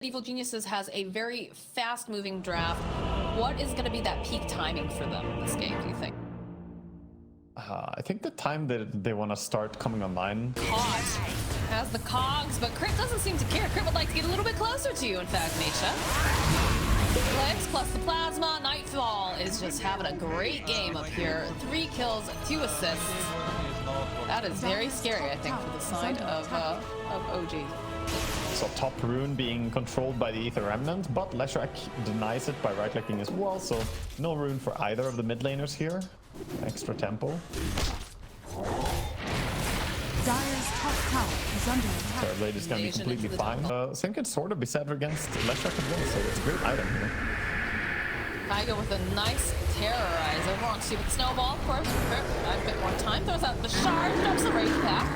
Evil Geniuses has a very fast-moving draft. What is going to be that peak timing for them in this game, do you think? I think the time that they want to start coming online. Cogs has the cogs, but Crit doesn't seem to care. Crit would like to get a little bit closer to you, in fact, Misha. Clicks plus the plasma. Nightfall is just having a great game up here. 3 kills, 2 assists. That is very scary, I think, for the side of OG. So top rune being controlled by the Aether Remnant, but Leshrac denies it by right-clicking as well, so no rune for either of the mid laners here. Extra tempo. Dire's top tower is under attack. Terrorblade is going to be completely fine. Same can sort of be said against Leshrac as well, so it's a great item here. Taiga with a nice terrorize over on Stupid Snowball, of course. A bit more time, throws out the shard, drops the Wraith Pack.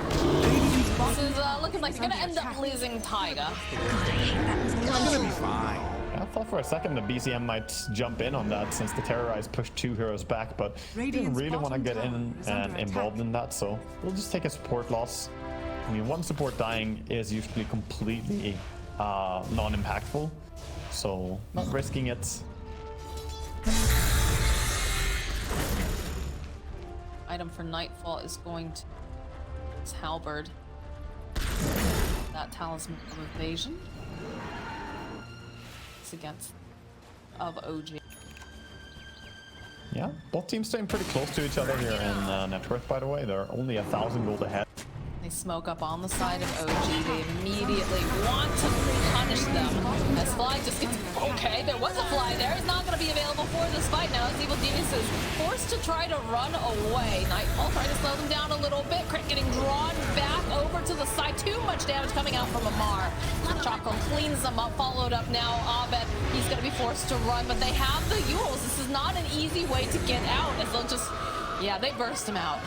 This is looking like you're going to end up losing Taiga. It's going to be fine. I thought for a second the BCM might jump in on that since the Terrorize pushed 2 heroes back, but didn't really want to get in and involved in that, so we'll just take a support loss. I mean, one support dying is usually completely non-impactful, so not risking it. Item for Nightfall is going to... It's Halberd. That Talisman of Evasion. It's against of OG. Yeah, both teams staying pretty close to each other here in net worth, by the way. They're only 1,000 gold ahead. They smoke up on the side of OG. They immediately want to punish them. As Fly just gets... Okay, there was a Fly there. He's not going to be available for this fight now. As Evil Genius is forced to try to run away. Nightfall trying to slow them down a little bit. Crit getting drawn back over to the side. Too much damage coming out from Amar. Choco cleans them up. Followed up now. Abed, he's going to be forced to run, but they have the Yules. This is not an easy way to get out. As they'll just... Yeah, they burst him out.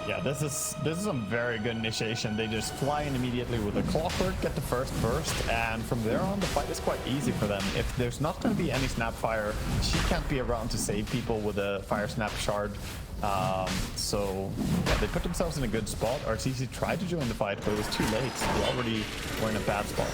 Yeah, this is some very good initiation. They just fly in immediately with a clockwork, get the first burst, and from there on the fight is quite easy for them. If there's not going to be any Snapfire, she can't be around to save people with a Fire Snap shard. So yeah, they put themselves in a good spot. RTC tried to join the fight, but it was too late. They already were in a bad spot.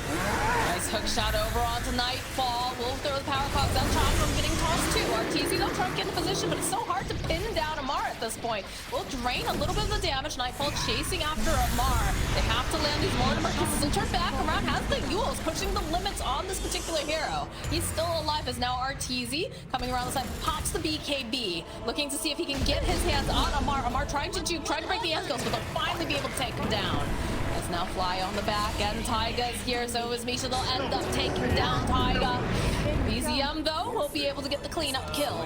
Nice hook shot over onto Nightfall. Wolf throw the power cogs out. Chakram getting tossed too. RTC don't try to get in position, but it's so hard to pin down Amar at this point. Will drain a little bit of the damage. Nightfall chasing after Amar. They have to land these Mortimer kisses and turn back around. Has the Yules pushing the limits on this particular hero. He's still alive as now RTZ coming around the side, pops the BKB, looking to see if he can get his hands on Amar. Amar trying to juke, trying to break the end skills, but they'll finally be able to take him down. As now Fly on the back end. Taiga is here, so is Misha. They'll end up taking down Taiga. BZM though will be able to get the cleanup kill.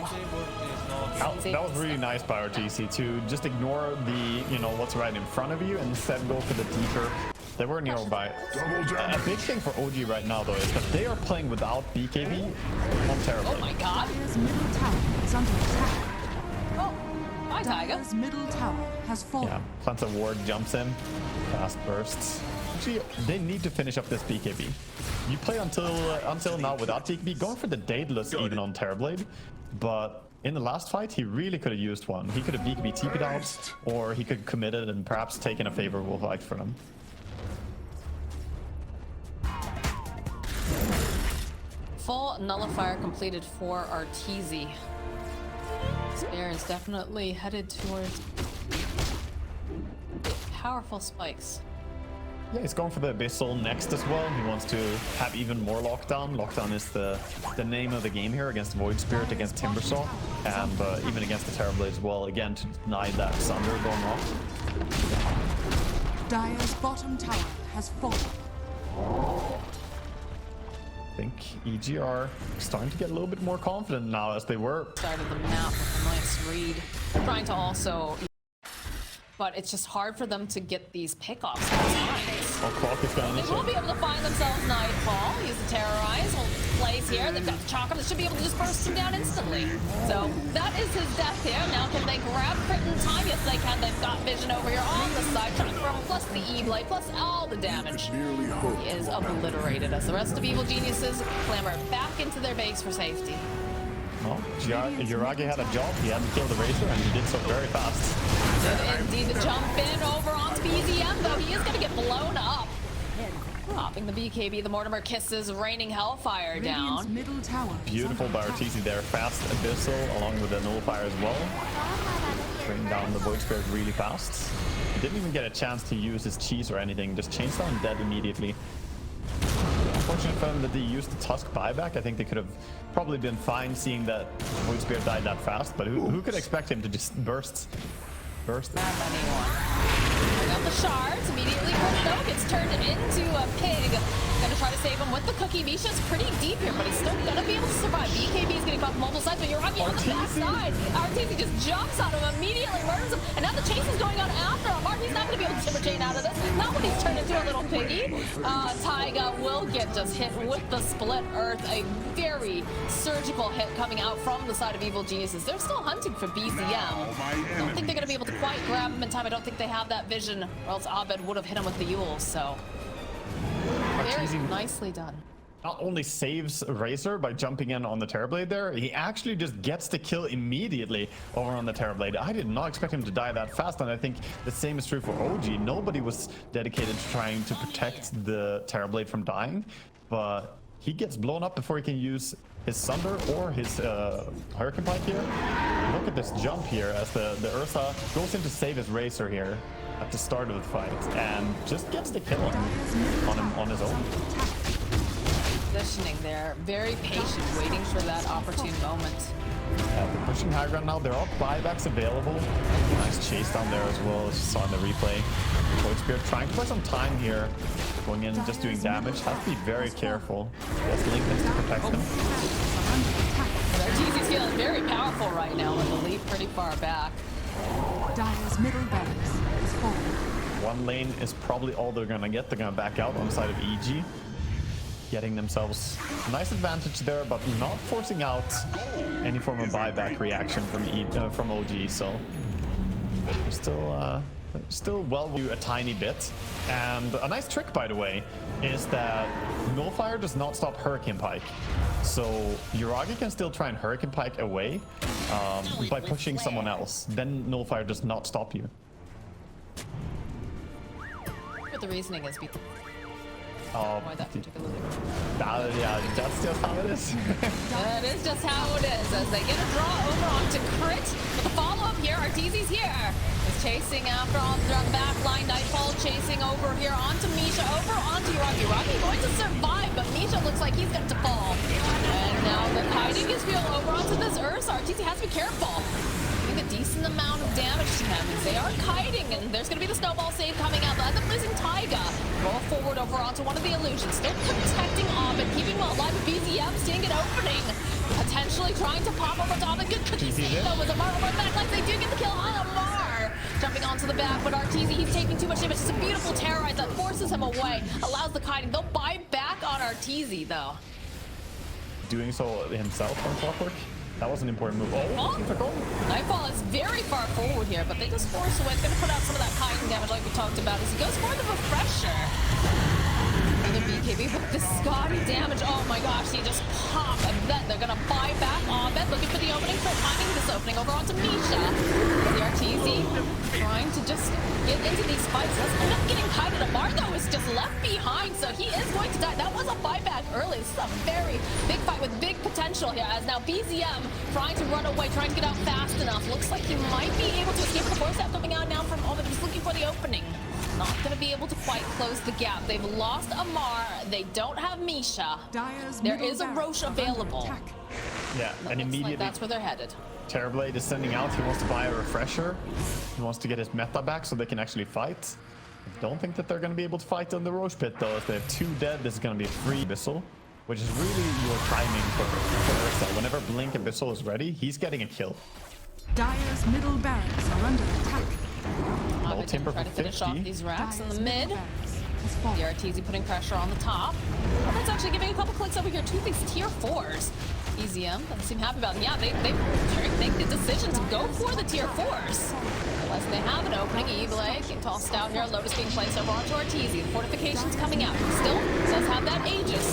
That was really nice by RTC to just ignore the, what's right in front of you and instead go for the deeper. They were nearby. A big thing for OG right now though is that they are playing without BKB on Terrorblade. Oh my god. Dire's middle tower is under attack. Oh, hi Taiga. Dire's middle tower has fallen. Yeah, plants a ward, jumps in, fast bursts. Actually, they need to finish up this BKB. You play until now without BKB, going for the Daedalus even on Terrorblade, but in the last fight, he really could have used one. He could have BKB TP'd out, or he could commit it and perhaps taken a favorable fight for them. Full nullifier completed for Arteezy. Spear is definitely headed towards powerful spikes. Yeah, he's going for the Abyssal next as well. He wants to have even more Lockdown. Lockdown is the name of the game here against Void Spirit, against Timbersaw, and even against the Terrorblade as well, again to deny that Sunder going off. Dire's bottom tower has fallen. I think EG are starting to get a little bit more confident now as they were. Started the map with a nice read. Trying to also... But it's just hard for them to get these pickoffs. Oh, Clock is going to They will be able to find themselves Nightfall. Use the Terrorize. Hold plays here. They've got the Chakra that should be able to just burst him down instantly. So that is his death here. Now can they grab Crit in time? Yes, they can. They've got vision over here on the side. Chakra plus the E-Blade plus all the damage. He is obliterated as the rest of Evil Geniuses clamber back into their base for safety. Well, Yuragi had a job. He had to kill the Razor, and he did so very fast. Did indeed jump in over onto BZM, though. He is going to get blown up. Popping the BKB, the Mortimer kisses, raining Hellfire Radiant's down. middle tower is Beautiful under by attack. Arteezy there. Fast Abyssal along with the Nullifier as well. Bring down the Void Spirit really fast. Didn't even get a chance to use his cheese or anything. Just changed down dead immediately. Unfortunate for them that they used the Tusk buyback. I think they could have probably been fine seeing that Void Spirit died that fast. But who could expect him to just burst? Not anyone. Bring out the shards. Immediately, Crypto gets turned into a pig. Gonna try to save him with the cookie. Misha's pretty deep here, but he's still gonna be able to survive. BKB is getting buffed multiple sides, but you're on the backside. Arteezy just jumps on him, immediately murders him, and now the chase is going on after him. He's not gonna be able to timber chain out of this. Not when he's turned into a little piggy. Taiga will get just hit with the split earth. A very surgical hit coming out from the side of Evil Geniuses. They're still hunting for BZM. I don't think they're gonna be able to quite grab him in time. I don't think they have that vision, or else Abed would have hit him with the Yule. So very Arteezy nicely done. not only saves Razor by jumping in on the Terrorblade there, he actually just gets the kill immediately over on the Terrorblade. I did not expect him to die that fast, and I think the same is true for OG. Nobody was dedicated to trying to protect the Terrorblade from dying, but he gets blown up before he can use his Sunder or his Hurricane Pike here. Look at this jump here as the Ursa goes in to save his Razor here at the start of the fight and just gets the kill on him on his own. Positioning there, very patient, waiting for that opportune moment. They're pushing high ground now. There are buybacks available. Nice chase down there as well, as you saw in the replay. Void Spirit trying to play some time here. Going in and just doing damage. Has to be very careful. Yes, Link needs to protect him. Arteezy's feeling very powerful right now with the lead pretty far back. Dire's middle barracks is falling. One lane is probably all they're gonna get. They're gonna back out on the side of EG. Getting themselves a nice advantage there, but not forcing out any form of buyback reaction from OG. So still well a tiny bit. And a nice trick, by the way, is that Nullfire does not stop Hurricane Pike. So Yuragi can still try and Hurricane Pike away by pushing someone else. Then Nullfire does not stop you. What the reasoning is because why that particularly. Yeah, that's just how it is. That is just how it is as they get a draw over onto Crit. But the follow-up here, Arteezy's here. Is chasing after on the back line. Nightfall chasing over here onto Misha, over onto Yuragi. Yuragi going to survive, but Misha looks like he's going to fall. And now the kiting is real over onto this Ursa. Arteezy has to be careful. Doing a decent amount of damage to him. They are kiting, and there's going to be the snowball save coming out. They'll end up losing Taiga. Roll forward over onto one of the illusions. Still protecting Ovid, keeping him alive with BZM, seeing an opening. Potentially trying to pop over to Ovid. Good cookie save though with Amar over back. Like they do get the kill on Amar. Jumping onto the back, but Arteezy, he's taking too much damage. It's a beautiful terrorize that forces him away. Allows the kiting. They'll buy back on Arteezy though. Doing so himself on Clockwork. That was an important move. Oh, Nightfall is very far forward here, but they just force away. It's going to put out some of that kiting damage like we talked about as he goes for the refresher. Another BKB, but the Scotty damage, oh my gosh, he just popped. And then they're going to buy back on that, looking for the opening, for finding this opening over onto Misha. The Arteezy trying to just get into these fights. That's not getting kited. Amar, though, is just left behind, so he is going to die. That was a buyback early. This is a very big fight with big potential here, as now BZM trying to run away, trying to get out fast enough. Looks like he might be able to escape. The force out coming out now from Ovid, just looking for the opening. Not going to be able to quite close the gap. They've lost Amar. They don't have Misha. There is a Roche available. Yeah, and immediately like that's where they're headed. Terrorblade is sending out. He wants to buy a refresher. He wants to get his meta back so they can actually fight. I don't think that they're going to be able to fight on the Roche pit though. If they have 2 dead, this is going to be a free Abyssal, which is really your timing for Ursa. Whenever Blink Abyssal is ready, he's getting a kill. Dire's middle barracks are under attack. No timber Try for to finish 50. off these racks in Dire's the mid. middle barracks has fallen. The Arteezy putting pressure on the top. Well, that's actually giving a couple clicks over here to these tier 4s. EZM doesn't seem happy about it. Yeah, they make the decision to go for the tier 4s. Unless they have an opening. Evelay getting tossed out here. Lotus being placed over onto Arteezy. The fortifications coming out. He still does have that Aegis.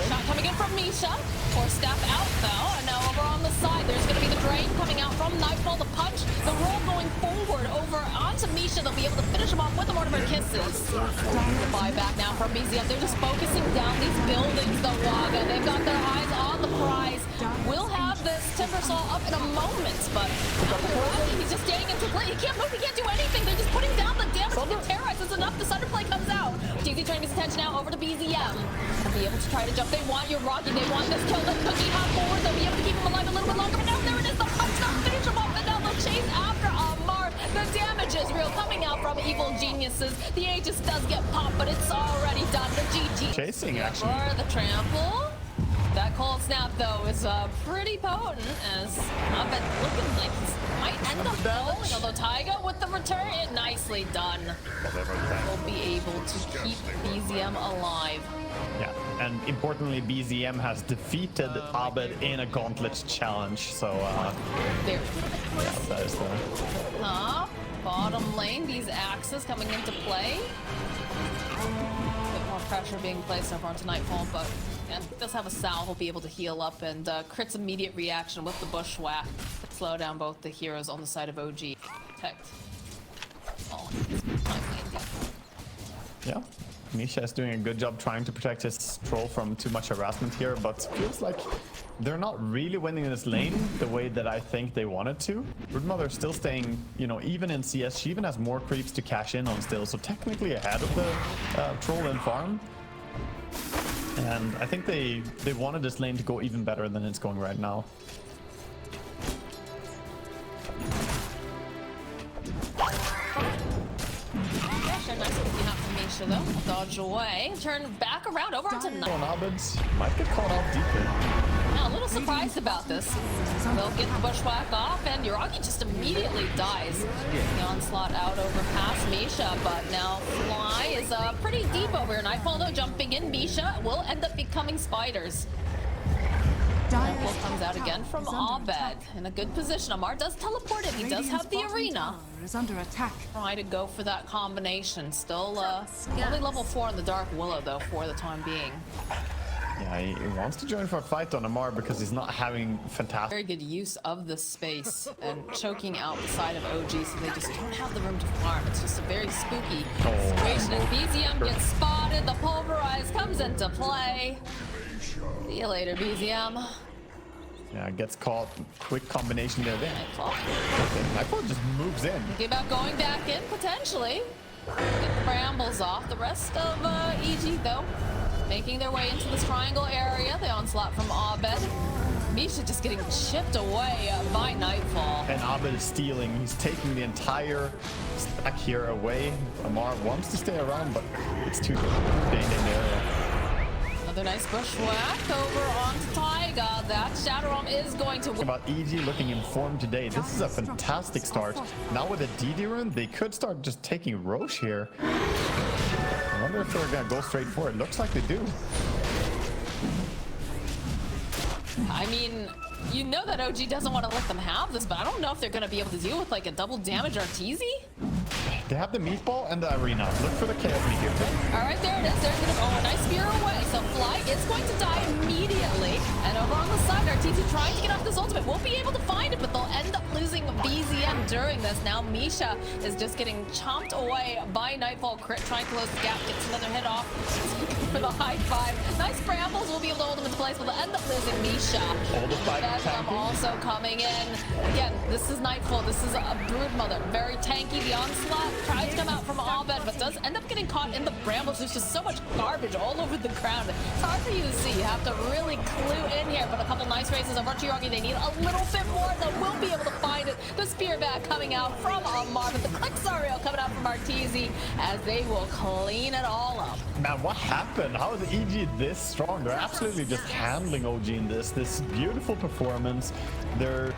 Shot coming in from Misha. Or step out though. And now over on the side, there's going to be the drain coming out from Nightfall. The punch, the roll going forward over onto Misha. Misha. They'll be able to finish him off with the Mortimer Kisses. The buyback now from BZM. They're just focusing down these buildings, though, Waga. They've got their eyes on the prize. We'll have this Timbersaw up in a moment, but he's just standing into play. He can't move, he can't do anything. They're just putting down the damage to terrorize. It's enough. The Sunderplay comes out. TZ turning his attention now over to BZM. They'll be able to try to jump. They want your Rocky. They want this kill. The Cookie hop forward. They'll be able to keep him alive a little bit longer. But now there it is. The punch. They'll finish him off. And now they'll chase after Amar. The damage is real coming out from Evil Geniuses. The Aegis does get popped, but it's already done. The GG. Chasing, actually. For the trample. That cold snap, though, is pretty potent, as Abed looking like he might end up falling. Although Taiga with the return, nicely done. Will be able to keep BZM alive. Yeah, and importantly, BZM has defeated Abed in a gauntlet challenge, so There. yeah, that is the... Bottom lane, these axes coming into play. A bit more pressure being placed over onto Nightfall, but again, does have a salve. He'll be able to heal up, and Crit's immediate reaction with the bushwhack to slow down both the heroes on the side of OG. Protect. Oh, Yeah, Misha is doing a good job trying to protect his troll from too much harassment here, but feels like they're not really winning this lane the way that I think they wanted to. Broodmother still staying, you know, even in CS, she even has more creeps to cash in on still, so technically ahead of the troll and farm. And I think they wanted this lane to go even better than it's going right now. Nice looking out from Misha, though. Dodge away. Turn back around over onto Night. Abeds might get caught off deeper. Now, a little surprised about this. They'll get the bushwhack off, and Yuragi just immediately dies. The onslaught out over past Misha, but now Fly is pretty deep over here. Nightfall, though, jumping in. Misha will end up becoming spiders. Nightfall comes out again from Abed in a good position. Amar does teleport in. He does have the arena. Is under attack. Try to go for that combination. Still only level 4 on the Dark Willow, though, for the time being. Yeah, he wants to join for a fight on Amar because he's not having fantastic... Very good use of the space and choking out the side of OG, so they just don't have the room to farm. It's just a very spooky situation. And BZM gets spotted. The Pulverize comes into play. See you later, BZM. Yeah, gets caught. Quick combination there. Nightfall. Nightfall just moves in. Thinking about going back in, potentially. Get the brambles off. The rest of EG, though, making their way into this triangle area. The onslaught from Abed. Misha just getting chipped away by Nightfall. And Abed is stealing. He's taking the entire stack here away. Amar wants to stay around, but it's too big in the area. Another nice bushwhack over onto Taiga. That Shadow Realm is going to win. About EG looking informed today. This is a fantastic start. Now with a DD rune, they could start just taking Roche here. I wonder if they're gonna go straight for it. Looks like they do. I mean, you know that OG doesn't want to let them have this, but I don't know if they're going to be able to deal with like a double damage Arteezy. They have the meatball and the arena. Look for the chaos meteor. All right, there it is. There's going to go a nice spear away. So Fly is going to die immediately. And over on the side, Arteezy trying to get off this ultimate. Won't be able to find it, but they'll end up losing BZM during this. Now Misha is just getting chomped away by Nightfall. Crit trying to close the gap, gets another hit off for the high five. Nice brambles will be able to hold him into place, but they'll end up losing Misha. Venom also coming in. Again, this is Nightfall. This is a Broodmother. Very tanky. The onslaught tries to come out from Abed, but does end up getting caught in the brambles. There's just so much garbage all over the ground. It's hard for you to see. You have to really clue in here, but a couple nice races over to Yuragi. They need a little bit more. They will be able to find it. The spear back coming out from Amar, but the clicks are real coming out from Arteezy as they will clean it all up. Man, what happened? How is EG this strong? They're absolutely just handling OG in this beautiful performance. They're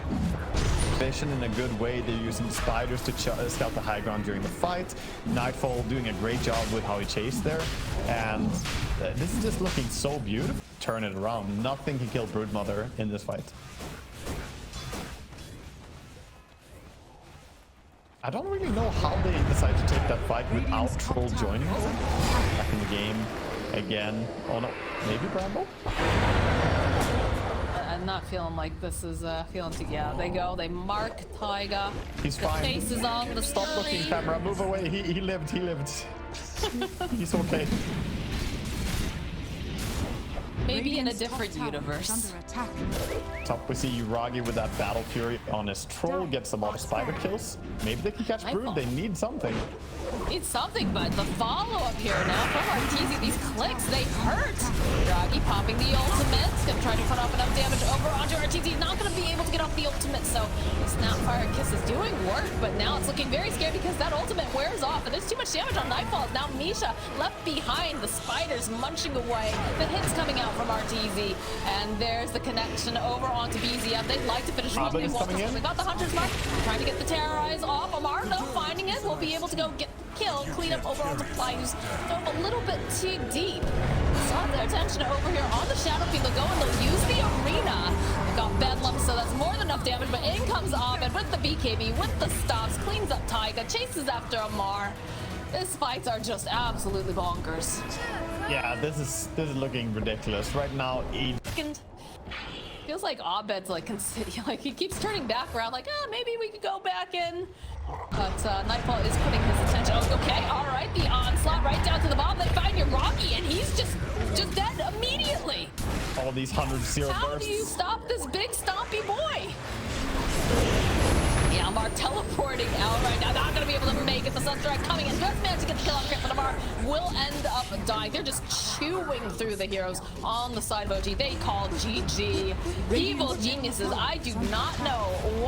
vision in a good way. They're using spiders to scout the high ground during the fight. Nightfall doing a great job with how he chased there. And this is just looking so beautiful. Turn it around. Nothing can kill Broodmother in this fight. I don't really know how they decided to take that fight without Troll joining us. Back in the game again. Oh no, maybe Bramble? And not feeling like this is feeling too. Yeah, they go. They mark Taiga. He's the fine. face is on the Stop looking, camera. Move away. He lived. He lived. He's okay. Maybe in a Radiant's different top tower is universe. under attack. Top, we see Uragi with that Battle Fury on his troll, gets a lot of spider kills. Maybe they can catch Brood. They need something. Need something, but the follow-up here now from Arteezy. These clicks, they hurt. Uragi popping the ultimate. Gonna try to put off enough damage over onto Arteezy. Not gonna be able to get off the ultimate, so Snapfire Kiss is doing work, but now it's looking very scary because that ultimate wears off, and there's too much damage on Nightfall. Now Misha left behind, the spiders munching away. The hits coming out from Arteezy, and there's the connection over onto BZM. They'd like to finish one. They want this one. They got the Hunter's Mark, trying to get the Terrorize off. Amar, though, finding it, will be able to go get kill, clean up over onto Fly, who's thrown a little bit too deep. Saw their attention over here on the Shadow Field. They'll go and they'll use the arena. They've got Bedlam, so that's more than enough damage, but in comes Abed with the BKB, with the stops, cleans up Taiga, chases after Amar. These fights are just absolutely bonkers. Yeah, this is looking ridiculous right now. Feels like Abed's like he keeps turning back around, like, maybe we could go back in. But Nightfall is putting his attention. Oh, okay, all right, the onslaught right down to the bottom. They find Uragi, and he's just dead immediately. All these 100-0 How bursts. do you stop this big stompy boy? Yeah, Amar teleporting out right now. Not gonna be able to make it. The Sunstrike coming in. Just managed to get the kill on Crit, but Amar will end up dying. They're just chewing through the heroes on the side of OG. They call GG. Evil geniuses. I do not know what